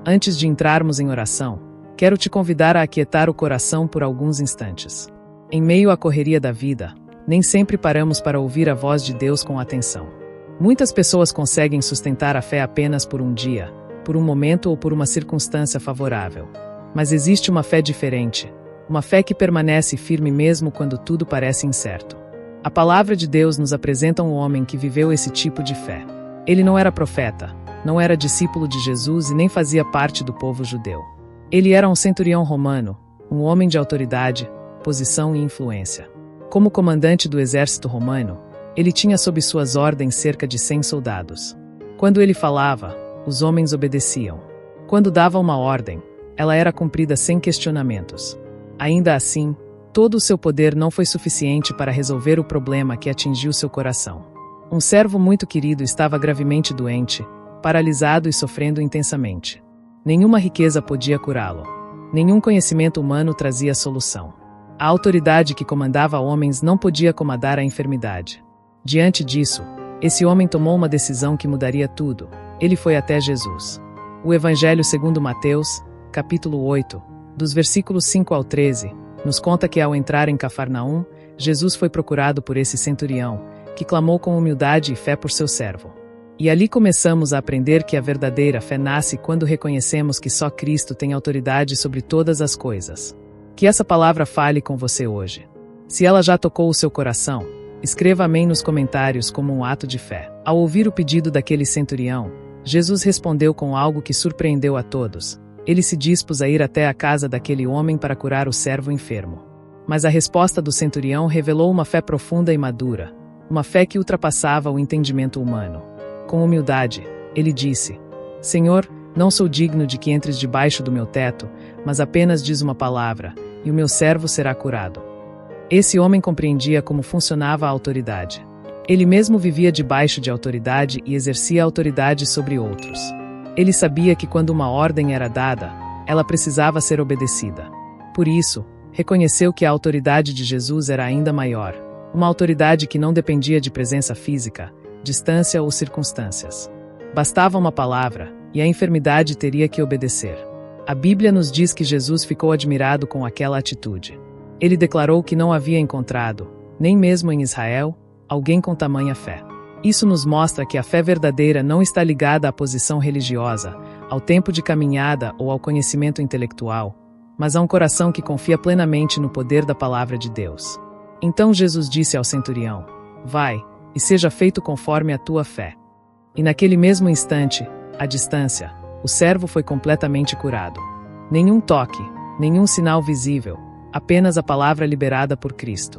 Antes de entrarmos em oração, quero te convidar a aquietar o coração por alguns instantes. Em meio à correria da vida, nem sempre paramos para ouvir a voz de Deus com atenção. Muitas pessoas conseguem sustentar a fé apenas por um dia, por um momento ou por uma circunstância favorável. Mas existe uma fé diferente, uma fé que permanece firme mesmo quando tudo parece incerto. A palavra de Deus nos apresenta um homem que viveu esse tipo de fé. Ele não era profeta, não era discípulo de Jesus e nem fazia parte do povo judeu. Ele era um centurião romano, um homem de autoridade, posição e influência. Como comandante do exército romano, ele tinha sob suas ordens cerca de 100 soldados. Quando ele falava, os homens obedeciam. Quando dava uma ordem, ela era cumprida sem questionamentos. Ainda assim, todo o seu poder não foi suficiente para resolver o problema que atingiu seu coração. Um servo muito querido estava gravemente doente, paralisado e sofrendo intensamente. Nenhuma riqueza podia curá-lo. Nenhum conhecimento humano trazia solução. A autoridade que comandava homens não podia acomodar a enfermidade. Diante disso, esse homem tomou uma decisão que mudaria tudo. Ele foi até Jesus. O Evangelho segundo Mateus, capítulo 8, dos versículos 5 ao 13, nos conta que ao entrar em Cafarnaum, Jesus foi procurado por esse centurião, que clamou com humildade e fé por seu servo. E ali começamos a aprender que a verdadeira fé nasce quando reconhecemos que só Cristo tem autoridade sobre todas as coisas. Que essa palavra fale com você hoje. Se ela já tocou o seu coração, escreva amém nos comentários como um ato de fé. Ao ouvir o pedido daquele centurião, Jesus respondeu com algo que surpreendeu a todos. Ele se dispôs a ir até a casa daquele homem para curar o servo enfermo. Mas a resposta do centurião revelou uma fé profunda e madura, uma fé que ultrapassava o entendimento humano. Com humildade, ele disse: Senhor, não sou digno de que entres debaixo do meu teto, mas apenas diz uma palavra, e o meu servo será curado. Esse homem compreendia como funcionava a autoridade. Ele mesmo vivia debaixo de autoridade e exercia autoridade sobre outros. Ele sabia que quando uma ordem era dada, ela precisava ser obedecida. Por isso, reconheceu que a autoridade de Jesus era ainda maior, uma autoridade que não dependia de presença física, distância ou circunstâncias. Bastava uma palavra, e a enfermidade teria que obedecer. A Bíblia nos diz que Jesus ficou admirado com aquela atitude. Ele declarou que não havia encontrado, nem mesmo em Israel, alguém com tamanha fé. Isso nos mostra que a fé verdadeira não está ligada à posição religiosa, ao tempo de caminhada ou ao conhecimento intelectual, mas a um coração que confia plenamente no poder da palavra de Deus. Então Jesus disse ao centurião: Vai, e seja feito conforme a tua fé. E naquele mesmo instante, à distância, o servo foi completamente curado. Nenhum toque, nenhum sinal visível, apenas a palavra liberada por Cristo.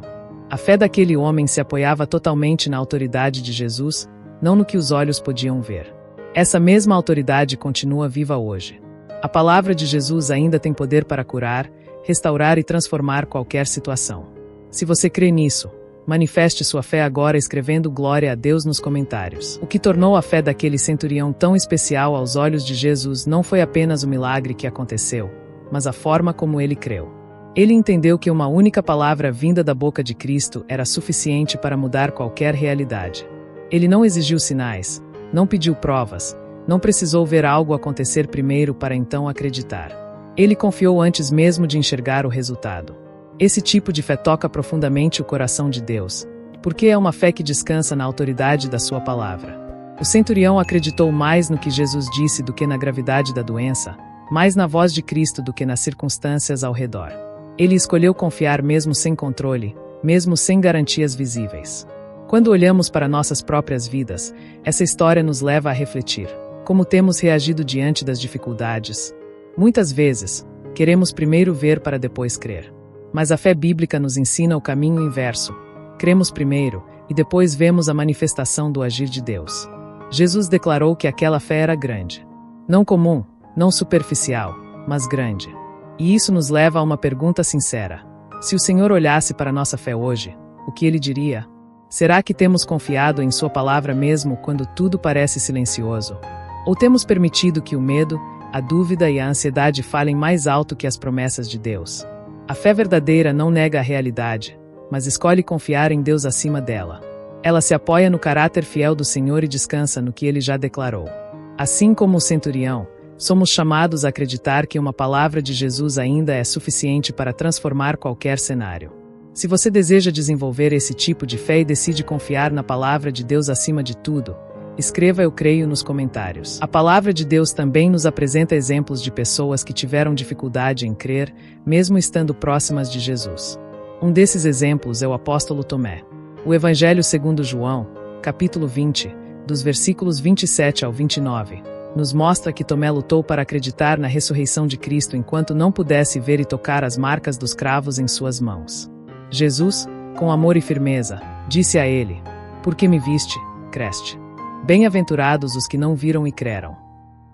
A fé daquele homem se apoiava totalmente na autoridade de Jesus, não no que os olhos podiam ver. Essa mesma autoridade continua viva hoje. A palavra de Jesus ainda tem poder para curar, restaurar e transformar qualquer situação. Se você crê nisso, manifeste sua fé agora escrevendo glória a Deus nos comentários. O que tornou a fé daquele centurião tão especial aos olhos de Jesus não foi apenas o milagre que aconteceu, mas a forma como ele creu. Ele entendeu que uma única palavra vinda da boca de Cristo era suficiente para mudar qualquer realidade. Ele não exigiu sinais, não pediu provas, não precisou ver algo acontecer primeiro para então acreditar. Ele confiou antes mesmo de enxergar o resultado. Esse tipo de fé toca profundamente o coração de Deus, porque é uma fé que descansa na autoridade da sua palavra. O centurião acreditou mais no que Jesus disse do que na gravidade da doença, mais na voz de Cristo do que nas circunstâncias ao redor. Ele escolheu confiar mesmo sem controle, mesmo sem garantias visíveis. Quando olhamos para nossas próprias vidas, essa história nos leva a refletir: como temos reagido diante das dificuldades? Muitas vezes, queremos primeiro ver para depois crer. Mas a fé bíblica nos ensina o caminho inverso. Cremos primeiro, e depois vemos a manifestação do agir de Deus. Jesus declarou que aquela fé era grande. Não comum, não superficial, mas grande. E isso nos leva a uma pergunta sincera. Se o Senhor olhasse para nossa fé hoje, o que Ele diria? Será que temos confiado em Sua palavra mesmo quando tudo parece silencioso? Ou temos permitido que o medo, a dúvida e a ansiedade falem mais alto que as promessas de Deus? A fé verdadeira não nega a realidade, mas escolhe confiar em Deus acima dela. Ela se apoia no caráter fiel do Senhor e descansa no que Ele já declarou. Assim como o centurião, Somos chamados a acreditar que uma palavra de Jesus ainda é suficiente para transformar qualquer cenário. Se você deseja desenvolver esse tipo de fé e decide confiar na palavra de Deus acima de tudo, escreva "Eu creio" nos comentários. A palavra de Deus também nos apresenta exemplos de pessoas que tiveram dificuldade em crer, mesmo estando próximas de Jesus. Um desses exemplos é o apóstolo Tomé. O Evangelho segundo João, capítulo 20, dos versículos 27 ao 29, nos mostra que Tomé lutou para acreditar na ressurreição de Cristo enquanto não pudesse ver e tocar as marcas dos cravos em suas mãos. Jesus, com amor e firmeza, disse a ele: "Porque me viste, creste. Bem-aventurados os que não viram e creram."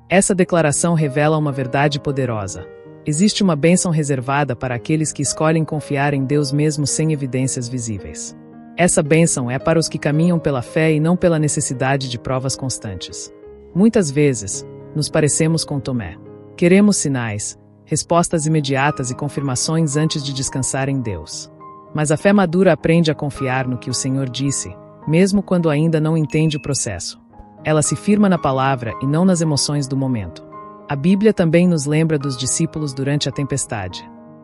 Essa declaração revela uma verdade poderosa. Existe uma bênção reservada para aqueles que escolhem confiar em Deus mesmo sem evidências visíveis. Essa bênção é para os que caminham pela fé e não pela necessidade de provas constantes. Muitas vezes, nos parecemos com Tomé. Queremos sinais, respostas imediatas e confirmações antes de descansar em Deus. Mas a fé madura aprende a confiar no que o Senhor disse, mesmo quando ainda não entende o processo. Ela se firma na palavra e não nas emoções do momento. A Bíblia também nos lembra dos discípulos durante a tempestade.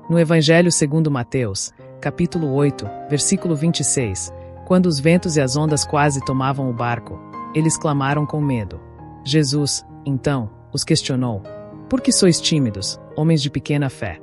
No Evangelho segundo Mateus, capítulo 8, versículo 26, quando os ventos e as ondas quase tomavam o barco, eles clamaram com medo. Jesus, então, os questionou: "Por que sois tímidos, homens de pequena fé?"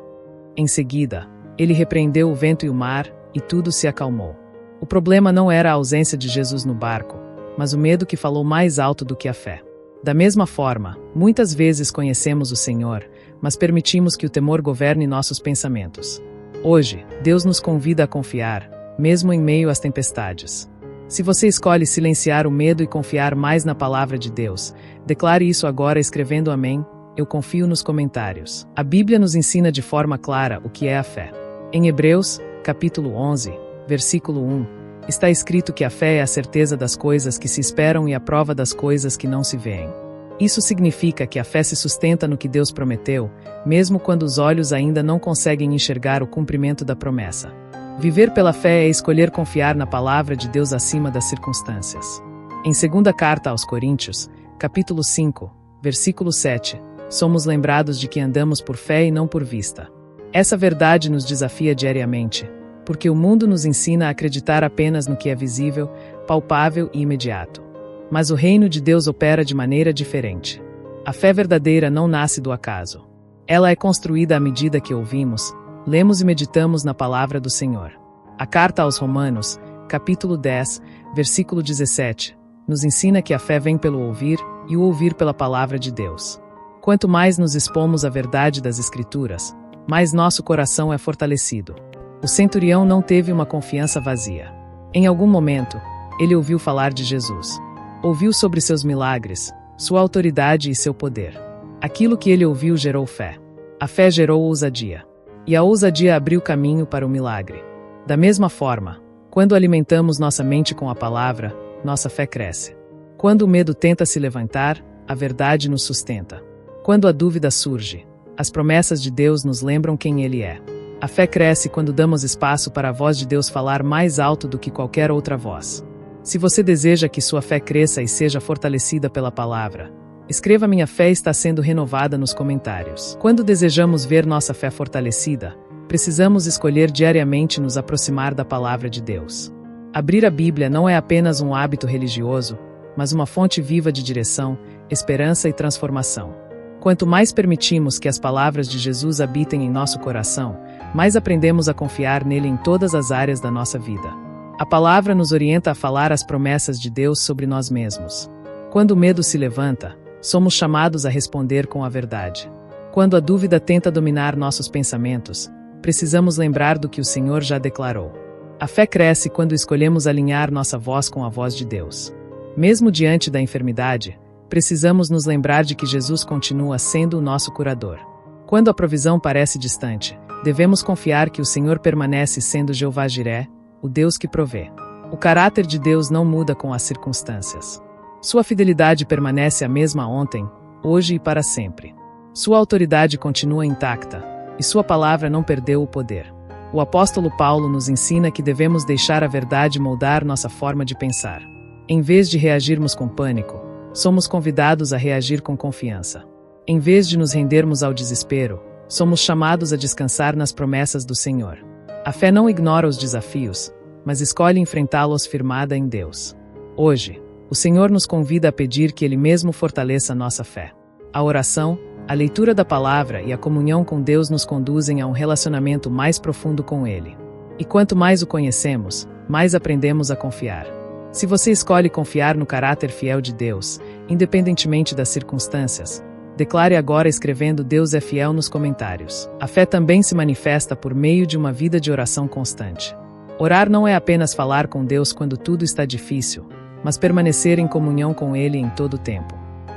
Em seguida, ele repreendeu o vento e o mar, e tudo se acalmou. O problema não era a ausência de Jesus no barco, mas o medo que falou mais alto do que a fé. Da mesma forma, muitas vezes conhecemos o Senhor, mas permitimos que o temor governe nossos pensamentos. Hoje, Deus nos convida a confiar, mesmo em meio às tempestades. Se você escolhe silenciar o medo e confiar mais na palavra de Deus, declare isso agora escrevendo "Amém, eu confio" nos comentários. A Bíblia nos ensina de forma clara o que é a fé. Em Hebreus, capítulo 11, versículo 1, está escrito que a fé é a certeza das coisas que se esperam e a prova das coisas que não se veem. Isso significa que a fé se sustenta no que Deus prometeu, mesmo quando os olhos ainda não conseguem enxergar o cumprimento da promessa. Viver pela fé é escolher confiar na palavra de Deus acima das circunstâncias. Em segunda carta aos Coríntios, capítulo 5, versículo 7, somos lembrados de que andamos por fé e não por vista. Essa verdade nos desafia diariamente, porque o mundo nos ensina a acreditar apenas no que é visível, palpável e imediato. Mas o reino de Deus opera de maneira diferente. A fé verdadeira não nasce do acaso. Ela é construída à medida que ouvimos, lemos e meditamos na palavra do Senhor. A carta aos Romanos, capítulo 10, versículo 17, nos ensina que a fé vem pelo ouvir, e o ouvir pela palavra de Deus. Quanto mais nos expomos à verdade das Escrituras, mais nosso coração é fortalecido. O centurião não teve uma confiança vazia. Em algum momento, ele ouviu falar de Jesus. Ouviu sobre seus milagres, sua autoridade e seu poder. Aquilo que ele ouviu gerou fé. A fé gerou ousadia. E a ousadia abriu caminho para o milagre. Da mesma forma, quando alimentamos nossa mente com a palavra, nossa fé cresce. Quando o medo tenta se levantar, a verdade nos sustenta. Quando a dúvida surge, as promessas de Deus nos lembram quem Ele é. A fé cresce quando damos espaço para a voz de Deus falar mais alto do que qualquer outra voz. Se você deseja que sua fé cresça e seja fortalecida pela palavra, escreva "Minha fé está sendo renovada" nos comentários. Quando desejamos ver nossa fé fortalecida, precisamos escolher diariamente nos aproximar da palavra de Deus. Abrir a Bíblia não é apenas um hábito religioso, mas uma fonte viva de direção, esperança e transformação. Quanto mais permitimos que as palavras de Jesus habitem em nosso coração, mais aprendemos a confiar nele em todas as áreas da nossa vida. A palavra nos orienta a falar as promessas de Deus sobre nós mesmos. Quando o medo se levanta, somos chamados a responder com a verdade. Quando a dúvida tenta dominar nossos pensamentos, precisamos lembrar do que o Senhor já declarou. A fé cresce quando escolhemos alinhar nossa voz com a voz de Deus. Mesmo diante da enfermidade, precisamos nos lembrar de que Jesus continua sendo o nosso curador. Quando a provisão parece distante, devemos confiar que o Senhor permanece sendo Jeová Jiré, o Deus que provê. O caráter de Deus não muda com as circunstâncias. Sua fidelidade permanece a mesma ontem, hoje e para sempre. Sua autoridade continua intacta, e sua palavra não perdeu o poder. O apóstolo Paulo nos ensina que devemos deixar a verdade moldar nossa forma de pensar. Em vez de reagirmos com pânico, somos convidados a reagir com confiança. Em vez de nos rendermos ao desespero, somos chamados a descansar nas promessas do Senhor. A fé não ignora os desafios, mas escolhe enfrentá-los firmada em Deus. Hoje, o Senhor nos convida a pedir que Ele mesmo fortaleça nossa fé. A oração, a leitura da palavra e a comunhão com Deus nos conduzem a um relacionamento mais profundo com Ele. E quanto mais o conhecemos, mais aprendemos a confiar. Se você escolhe confiar no caráter fiel de Deus, independentemente das circunstâncias, declare agora escrevendo "Deus é fiel" nos comentários. A fé também se manifesta por meio de uma vida de oração constante. Orar não é apenas falar com Deus quando tudo está difícil, mas permanecer em comunhão com Ele em todo o tempo.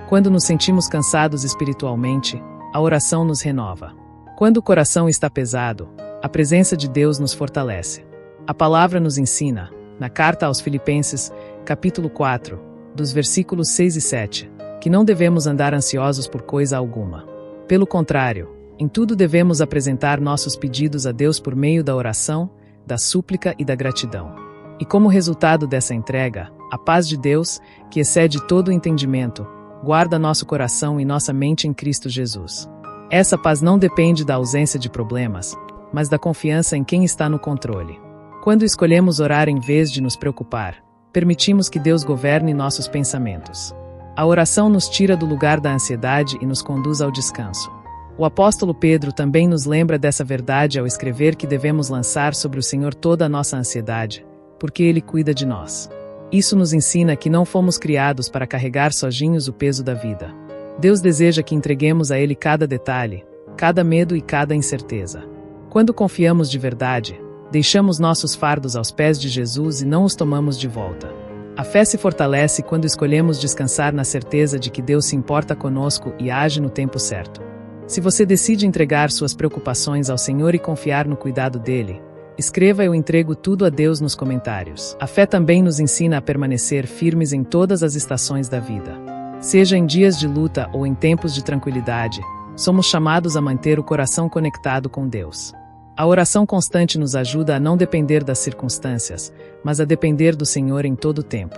Quando nos sentimos cansados espiritualmente, a oração nos renova. Quando o coração está pesado, a presença de Deus nos fortalece. A palavra nos ensina, na carta aos Filipenses, capítulo 4, dos versículos 6 e 7, que não devemos andar ansiosos por coisa alguma. Pelo contrário, em tudo devemos apresentar nossos pedidos a Deus por meio da oração, da súplica e da gratidão. E como resultado dessa entrega, a paz de Deus, que excede todo o entendimento, guarda nosso coração e nossa mente em Cristo Jesus. Essa paz não depende da ausência de problemas, mas da confiança em quem está no controle. Quando escolhemos orar em vez de nos preocupar, permitimos que Deus governe nossos pensamentos. A oração nos tira do lugar da ansiedade e nos conduz ao descanso. O apóstolo Pedro também nos lembra dessa verdade ao escrever que devemos lançar sobre o Senhor toda a nossa ansiedade, porque Ele cuida de nós. Isso nos ensina que não fomos criados para carregar sozinhos o peso da vida. Deus deseja que entreguemos a Ele cada detalhe, cada medo e cada incerteza. Quando confiamos de verdade, deixamos nossos fardos aos pés de Jesus e não os tomamos de volta. A fé se fortalece quando escolhemos descansar na certeza de que Deus se importa conosco e age no tempo certo. Se você decide entregar suas preocupações ao Senhor e confiar no cuidado dele, escreva "Eu entrego tudo a Deus" nos comentários. A fé também nos ensina a permanecer firmes em todas as estações da vida. Seja em dias de luta ou em tempos de tranquilidade, somos chamados a manter o coração conectado com Deus. A oração constante nos ajuda a não depender das circunstâncias, mas a depender do Senhor em todo o tempo.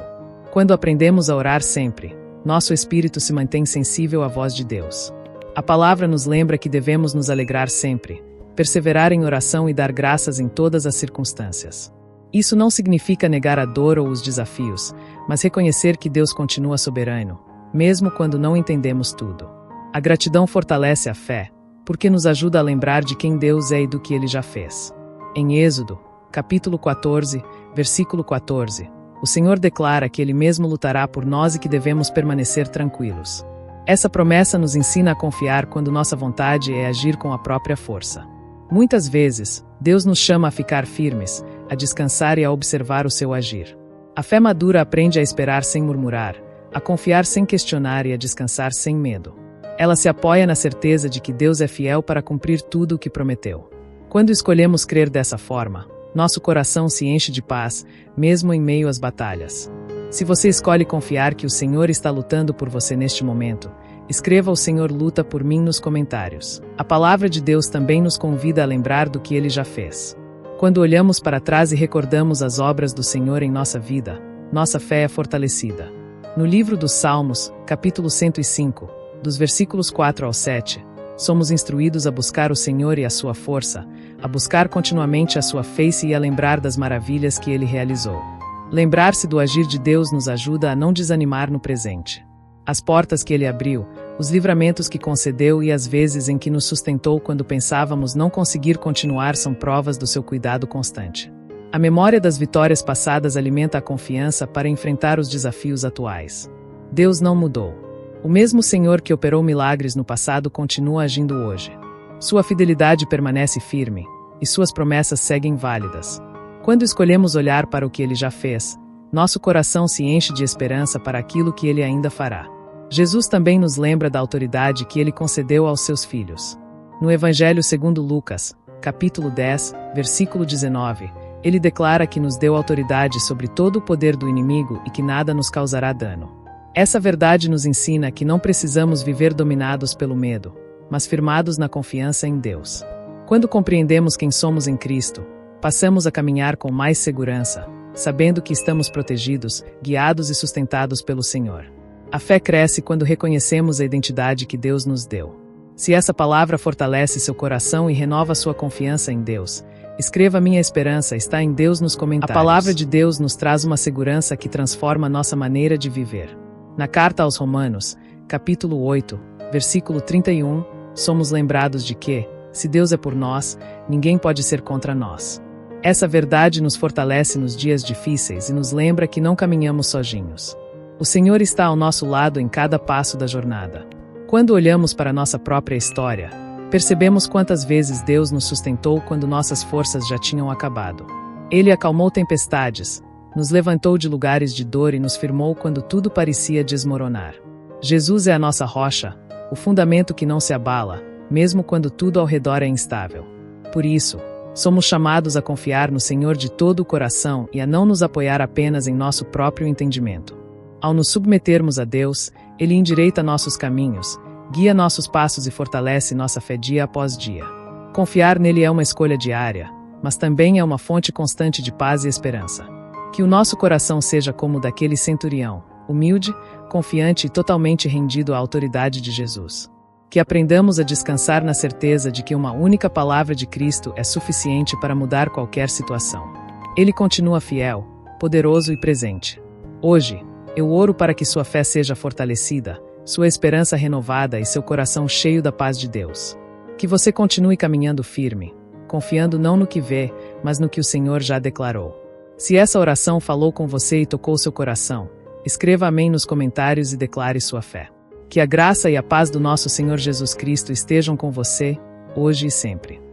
Quando aprendemos a orar sempre, nosso espírito se mantém sensível à voz de Deus. A palavra nos lembra que devemos nos alegrar sempre, perseverar em oração e dar graças em todas as circunstâncias. Isso não significa negar a dor ou os desafios, mas reconhecer que Deus continua soberano, mesmo quando não entendemos tudo. A gratidão fortalece a fé, porque nos ajuda a lembrar de quem Deus é e do que Ele já fez. Em Êxodo, capítulo 14, versículo 14, o Senhor declara que Ele mesmo lutará por nós e que devemos permanecer tranquilos. Essa promessa nos ensina a confiar quando nossa vontade é agir com a própria força. Muitas vezes, Deus nos chama a ficar firmes, a descansar e a observar o seu agir. A fé madura aprende a esperar sem murmurar, a confiar sem questionar e a descansar sem medo. Ela se apoia na certeza de que Deus é fiel para cumprir tudo o que prometeu. Quando escolhemos crer dessa forma, nosso coração se enche de paz, mesmo em meio às batalhas. Se você escolhe confiar que o Senhor está lutando por você neste momento, escreva "O Senhor luta por mim" nos comentários. A palavra de Deus também nos convida a lembrar do que Ele já fez. Quando olhamos para trás e recordamos as obras do Senhor em nossa vida, nossa fé é fortalecida. No livro dos Salmos, capítulo 105, dos versículos 4 ao 7, somos instruídos a buscar o Senhor e a sua força, a buscar continuamente a sua face e a lembrar das maravilhas que Ele realizou. Lembrar-se do agir de Deus nos ajuda a não desanimar no presente. As portas que Ele abriu, os livramentos que concedeu e as vezes em que nos sustentou quando pensávamos não conseguir continuar são provas do seu cuidado constante. A memória das vitórias passadas alimenta a confiança para enfrentar os desafios atuais. Deus não mudou. O mesmo Senhor que operou milagres no passado continua agindo hoje. Sua fidelidade permanece firme, e suas promessas seguem válidas. Quando escolhemos olhar para o que Ele já fez, nosso coração se enche de esperança para aquilo que Ele ainda fará. Jesus também nos lembra da autoridade que Ele concedeu aos seus filhos. No Evangelho segundo Lucas, capítulo 10, versículo 19, Ele declara que nos deu autoridade sobre todo o poder do inimigo e que nada nos causará dano. Essa verdade nos ensina que não precisamos viver dominados pelo medo, mas firmados na confiança em Deus. Quando compreendemos quem somos em Cristo, passamos a caminhar com mais segurança, sabendo que estamos protegidos, guiados e sustentados pelo Senhor. A fé cresce quando reconhecemos a identidade que Deus nos deu. Se essa palavra fortalece seu coração e renova sua confiança em Deus, escreva: minha esperança está em Deus nos comentários. A palavra de Deus nos traz uma segurança que transforma nossa maneira de viver. Na carta aos Romanos, capítulo 8, versículo 31, somos lembrados de que, se Deus é por nós, ninguém pode ser contra nós. Essa verdade nos fortalece nos dias difíceis e nos lembra que não caminhamos sozinhos. O Senhor está ao nosso lado em cada passo da jornada. Quando olhamos para nossa própria história, percebemos quantas vezes Deus nos sustentou quando nossas forças já tinham acabado. Ele acalmou tempestades, nos levantou de lugares de dor e nos firmou quando tudo parecia desmoronar. Jesus é a nossa rocha, o fundamento que não se abala, mesmo quando tudo ao redor é instável. Por isso, somos chamados a confiar no Senhor de todo o coração e a não nos apoiar apenas em nosso próprio entendimento. Ao nos submetermos a Deus, Ele endireita nossos caminhos, guia nossos passos e fortalece nossa fé dia após dia. Confiar nele é uma escolha diária, mas também é uma fonte constante de paz e esperança. Que o nosso coração seja como o daquele centurião, humilde, confiante e totalmente rendido à autoridade de Jesus. Que aprendamos a descansar na certeza de que uma única palavra de Cristo é suficiente para mudar qualquer situação. Ele continua fiel, poderoso e presente. Hoje, eu oro para que sua fé seja fortalecida, sua esperança renovada e seu coração cheio da paz de Deus. Que você continue caminhando firme, confiando não no que vê, mas no que o Senhor já declarou. Se essa oração falou com você e tocou seu coração, escreva amém nos comentários e declare sua fé. Que a graça e a paz do nosso Senhor Jesus Cristo estejam com você, hoje e sempre.